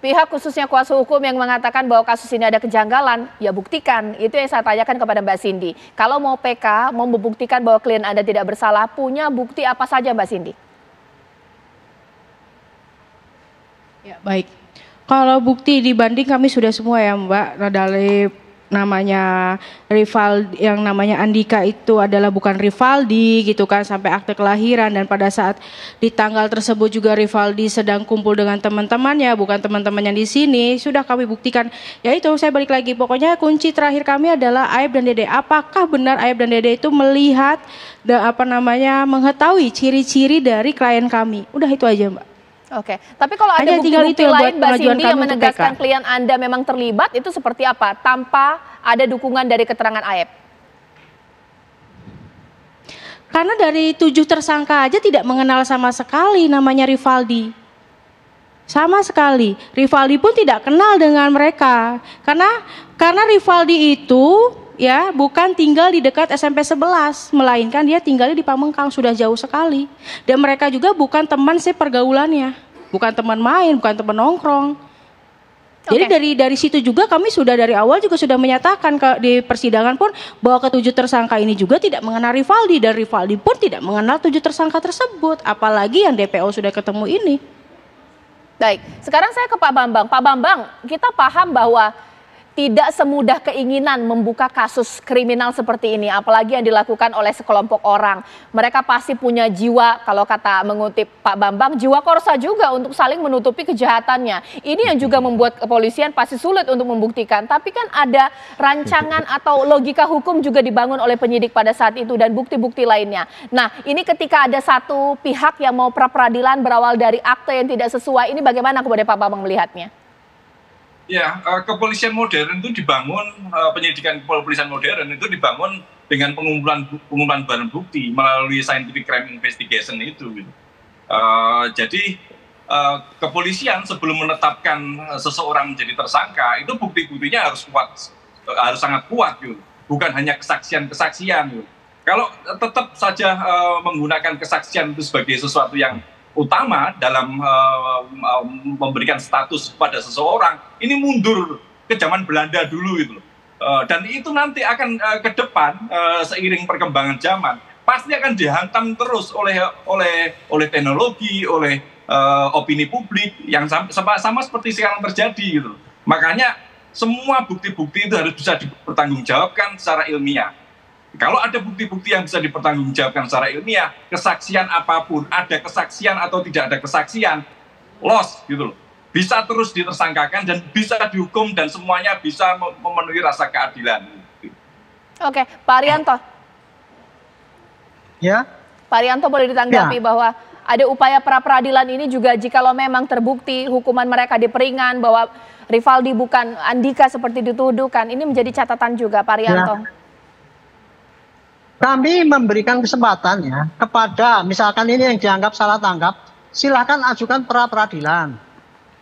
pihak khususnya kuasa hukum yang mengatakan bahwa kasus ini ada kejanggalan, ya buktikan. Itu yang saya tanyakan kepada Mbak Cindy. Kalau mau PK, mau membuktikan bahwa klien Anda tidak bersalah, punya bukti apa saja Mbak Cindy? Ya, baik. Kalau bukti dibanding kami sudah semua ya Mbak, dari namanya Rivaldi, yang namanya Andika itu adalah bukan Rivaldi gitu kan, sampai akte kelahiran, dan pada saat di tanggal tersebut juga Rivaldi sedang kumpul dengan teman-temannya, bukan teman-temannya di sini. Sudah kami buktikan. Ya itu, saya balik lagi, pokoknya kunci terakhir kami adalah Aib dan Dede. Apakah benar Aib dan Dede itu melihat dan mengetahui ciri-ciri dari klien kami? Udah itu aja Mbak. Oke, tapi kalau ada bukti-bukti lain Mbak Cindy yang menegaskan klien Anda memang terlibat, itu seperti apa? Tanpa ada dukungan dari keterangan Aib? Karena dari 7 tersangka aja tidak mengenal sama sekali namanya Rivaldi. Sama sekali. Rivaldi pun tidak kenal dengan mereka. Karena Rivaldi itu ya bukan tinggal di dekat SMP 11, melainkan dia tinggalnya di Pamengkang, sudah jauh sekali. Dan mereka juga bukan teman sepergaulannya, bukan teman main, bukan teman nongkrong. Jadi dari situ juga kami sudah dari awal juga sudah menyatakan di persidangan pun bahwa ke-7 tersangka ini juga tidak mengenal Rivaldi, dan Rivaldi pun tidak mengenal 7 tersangka tersebut, apalagi yang DPO sudah ketemu ini. Baik, sekarang saya ke Pak Bambang. Pak Bambang, kita paham bahwa tidak semudah keinginan membuka kasus kriminal seperti ini, apalagi yang dilakukan oleh sekelompok orang. Mereka pasti punya jiwa, kalau kata mengutip Pak Bambang, jiwa korsa juga untuk saling menutupi kejahatannya. Ini yang juga membuat kepolisian pasti sulit untuk membuktikan. Tapi kan ada rancangan atau logika hukum juga dibangun oleh penyidik pada saat itu dan bukti-bukti lainnya. Nah, ini ketika ada satu pihak yang mau pra-peradilan berawal dari akte yang tidak sesuai, ini bagaimana kemudian Pak Bambang melihatnya? Ya, kepolisian modern itu dibangun, penyidikan kepolisian modern itu dibangun dengan pengumpulan barang bukti melalui scientific crime investigation itu. Gitu. Jadi kepolisian sebelum menetapkan seseorang menjadi tersangka itu bukti-buktinya harus kuat, harus sangat kuat, gitu. Bukan hanya kesaksian-kesaksian. Gitu. Kalau tetap saja menggunakan kesaksian itu sebagai sesuatu yang utama dalam memberikan status pada seseorang, ini mundur ke zaman Belanda dulu gitu. Dan itu nanti akan ke depan seiring perkembangan zaman pasti akan dihantam terus oleh teknologi, oleh opini publik yang sama seperti sekarang terjadi gitu. Makanya semua bukti-bukti itu harus bisa dipertanggungjawabkan secara ilmiah. Kalau ada bukti-bukti yang bisa dipertanggungjawabkan secara ilmiah, kesaksian apapun, ada kesaksian atau tidak ada kesaksian, loss gitu loh. Bisa terus ditersangkakan dan bisa dihukum dan semuanya bisa memenuhi rasa keadilan. Oke, Pak Arianto. Ya. Pak Arianto boleh ditanggapi bahwa ada upaya pra-peradilan ini juga jikalau memang terbukti hukuman mereka diperingan bahwa Rivaldi bukan Andika seperti dituduhkan, ini menjadi catatan juga Pak Arianto. Ya. Kami memberikan kesempatan ya kepada misalkan ini yang dianggap salah tangkap, silakan ajukan pra-peradilan.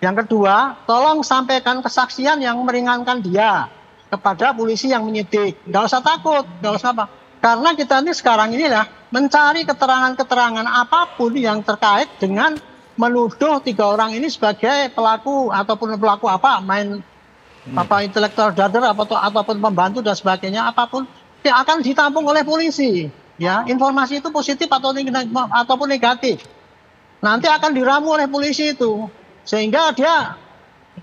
Yang kedua, tolong sampaikan kesaksian yang meringankan dia kepada polisi yang menyidik. Nggak usah takut, nggak usah apa. Karena kita ini sekarang ini ya mencari keterangan-keterangan apapun yang terkait dengan menuduh 3 orang ini sebagai pelaku ataupun pelaku intelektual dader ataupun pembantu dan sebagainya, apapun yang akan ditampung oleh polisi. Ya, informasi itu positif ataupun negatif. Nanti akan diramu oleh polisi itu. Sehingga dia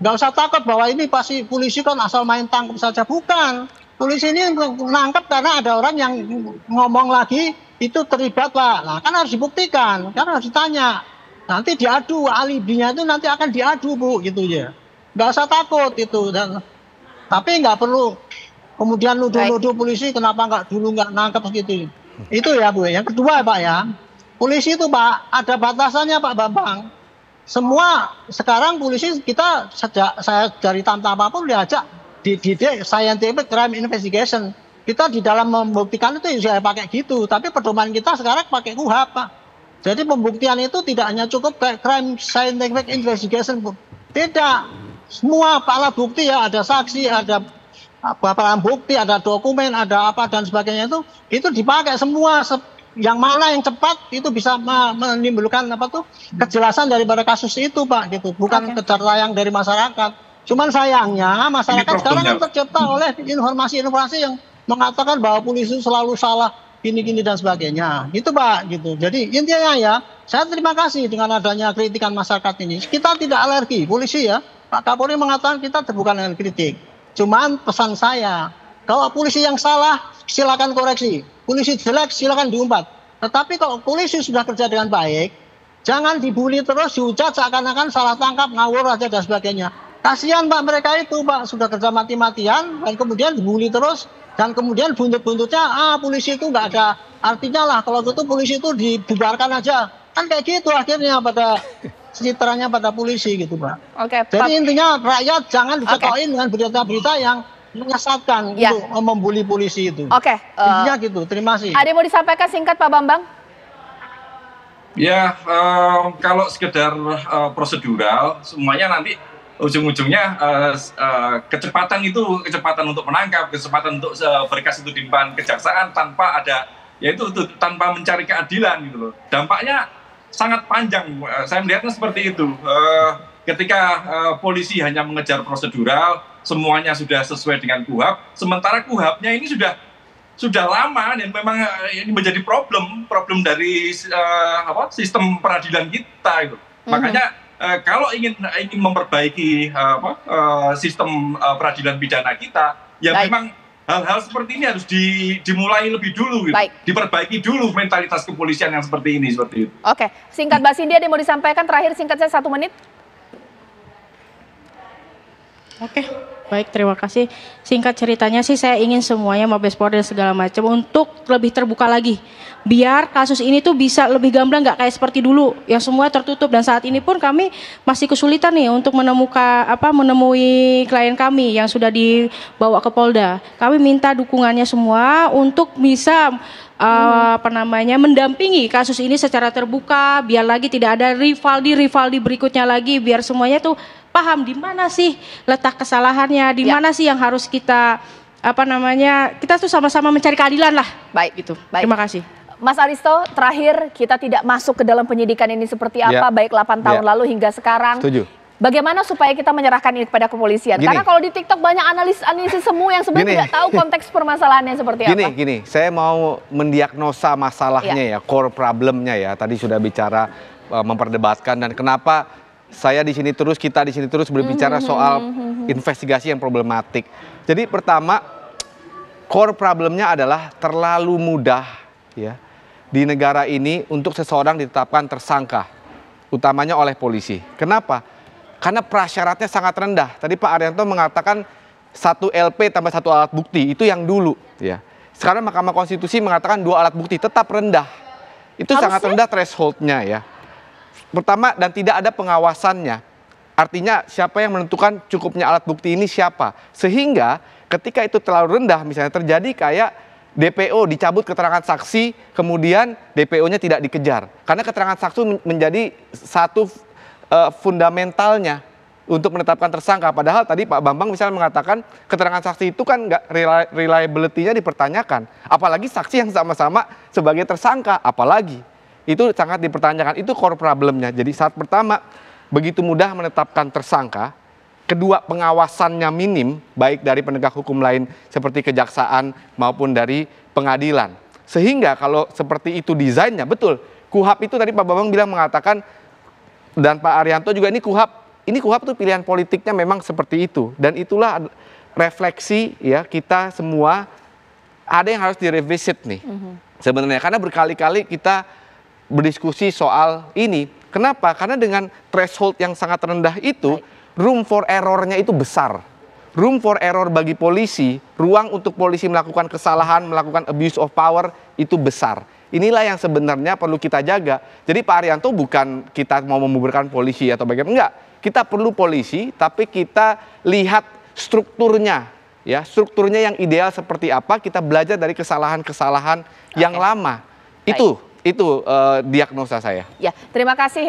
nggak usah takut bahwa ini pasti polisi kan asal main tangkap saja. Bukan. Polisi ini menangkap karena ada orang yang ngomong lagi itu terlibat Pak. Nah, kan harus dibuktikan, kan harus ditanya. Nanti diadu, alibinya itu nanti akan diadu Bu, gitu ya. Nggak usah takut itu. Tapi nggak perlu kemudian nuduh-nuduh polisi kenapa nggak nangkep gitu. Itu ya Bu. Yang kedua Pak ya, polisi itu Pak ada batasannya Pak Bambang. Semua sekarang polisi kita sejak saya dari Tamtama pun diajak dididik scientific crime investigation. Kita di dalam membuktikan itu ya pakai gitu. Tapi pedoman kita sekarang pakai KUHP Pak. Jadi pembuktian itu tidak hanya cukup kayak crime scientific investigation Bu. Tidak. Semua alat bukti ya, ada saksi, ada barang bukti, ada dokumen, ada apa dan sebagainya itu dipakai semua yang mana yang cepat itu bisa menimbulkan kejelasan daripada kasus itu, Pak, gitu. Bukan kejar tayang dari masyarakat. Cuman sayangnya masyarakat sekarang kan tercipta oleh informasi-informasi yang mengatakan bahwa polisi selalu salah gini-gini dan sebagainya. Itu, Pak, gitu. Jadi intinya ya, saya terima kasih dengan adanya kritikan masyarakat ini. Kita tidak alergi polisi ya. Pak Kapolri mengatakan kita terbuka dengan kritik. Cuman pesan saya, kalau polisi yang salah silakan koreksi. Polisi jelek silakan diumpat. Tetapi kalau polisi sudah kerja dengan baik, jangan dibully terus, dihujat seakan-akan salah tangkap, ngawur aja dan sebagainya. Kasihan Pak mereka itu, Pak, sudah kerja mati-matian dan kemudian dibully terus dan kemudian buntut-buntutnya polisi itu nggak ada artinya lah, kalau gitu polisi itu dibubarkan aja. Kan kayak gitu akhirnya pada citranya pada polisi gitu, Pak. Oke, Jadi intinya rakyat jangan dicekokin dengan berita-berita yang menyesatkan untuk membuli polisi itu. Intinya gitu. Terima kasih. Ada yang mau disampaikan singkat Pak Bambang? Ya, kalau sekedar prosedural, semuanya nanti ujung-ujungnya kecepatan itu kecepatan untuk menangkap, kecepatan untuk berkas itu di depan kejaksaan tanpa ada, yaitu tanpa mencari keadilan gitu loh. Dampaknya sangat panjang. Saya melihatnya seperti itu. Ketika polisi hanya mengejar prosedural, semuanya sudah sesuai dengan KUHAP, sementara KUHAP-nya ini sudah lama dan memang ini menjadi problem dari sistem peradilan kita itu. Makanya kalau ingin memperbaiki sistem peradilan pidana kita, ya memang hal-hal seperti ini harus dimulai lebih dulu, gitu. Diperbaiki dulu mentalitas kepolisian yang seperti ini, seperti itu. Oke, singkat Mbak Cindy, ada yang mau disampaikan terakhir singkat saya 1 menit? Oke, baik, terima kasih. Singkat ceritanya sih saya ingin semuanya Mabes Polri dan segala macam untuk lebih terbuka lagi. Biar kasus ini tuh bisa lebih gamblang, nggak kayak seperti dulu yang semua tertutup, dan saat ini pun kami masih kesulitan nih untuk menemui klien kami yang sudah dibawa ke Polda. Kami minta dukungannya semua untuk bisa mendampingi kasus ini secara terbuka, biar lagi tidak ada rivaldi berikutnya lagi, biar semuanya tuh paham di mana sih letak kesalahannya, di mana sih yang harus kita kita tuh sama-sama mencari keadilan lah. Baik, gitu. Baik. Terima kasih. Mas Aristo, terakhir kita tidak masuk ke dalam penyidikan ini seperti apa, baik 8 tahun lalu hingga sekarang. Setuju. Bagaimana supaya kita menyerahkan ini kepada kepolisian? Karena kalau di TikTok banyak analisis semua yang sebenarnya tidak tahu konteks permasalahannya seperti apa. Gini, saya mau mendiagnosa masalahnya ya, core problemnya ya. Tadi sudah bicara memperdebatkan dan kenapa saya di sini terus, kita di sini terus berbicara soal investigasi yang problematik. Jadi pertama, core problemnya adalah terlalu mudah ya di negara ini untuk seseorang ditetapkan tersangka, utamanya oleh polisi. Kenapa? Karena prasyaratnya sangat rendah. Tadi Pak Arianto mengatakan 1 LP tambah 1 alat bukti, itu yang dulu ya. Sekarang Mahkamah Konstitusi mengatakan 2 alat bukti, tetap rendah. Itu sangat rendah thresholdnya ya. Pertama, dan tidak ada pengawasannya. Artinya siapa yang menentukan cukupnya alat bukti ini siapa. Sehingga ketika itu terlalu rendah, misalnya terjadi kayak DPO dicabut keterangan saksi, kemudian DPO-nya tidak dikejar. Karena keterangan saksi menjadi satu fundamentalnya untuk menetapkan tersangka. Padahal tadi Pak Bambang misalnya mengatakan keterangan saksi itu kan nggak reliability-nya dipertanyakan. Apalagi saksi yang sama-sama sebagai tersangka, apalagi. Itu sangat dipertanyakan, itu core problemnya. Jadi saat pertama, begitu mudah menetapkan tersangka. Kedua, pengawasannya minim, baik dari penegak hukum lain seperti kejaksaan maupun dari pengadilan. Sehingga kalau seperti itu desainnya, betul. KUHAP itu tadi Pak Bambang bilang mengatakan, dan Pak Arianto juga ini KUHAP itu pilihan politiknya memang seperti itu. Dan itulah refleksi ya kita semua, ada yang harus direvisit nih sebenarnya. Karena berkali-kali kita berdiskusi soal ini. Kenapa? Karena dengan threshold yang sangat rendah itu, room for error-nya itu besar. Room for error bagi polisi, ruang untuk polisi melakukan kesalahan, melakukan abuse of power itu besar. Inilah yang sebenarnya perlu kita jaga. Jadi Pak Arianto bukan kita mau membubarkan polisi atau bagaimana, enggak. Kita perlu polisi, tapi kita lihat strukturnya. Ya, strukturnya yang ideal seperti apa, kita belajar dari kesalahan-kesalahan yang lama. Itu Itu diagnosa saya. Ya, terima kasih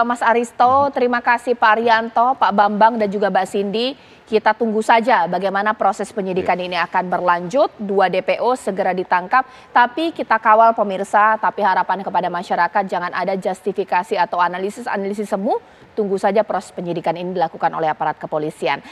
Mas Aristo, terima kasih Pak Arianto, Pak Bambang dan juga Mbak Cindy. Kita tunggu saja bagaimana proses penyidikan ini akan berlanjut. 2 DPO segera ditangkap, tapi kita kawal pemirsa. Tapi harapan kepada masyarakat jangan ada justifikasi atau analisis semu. Tunggu saja proses penyidikan ini dilakukan oleh aparat kepolisian.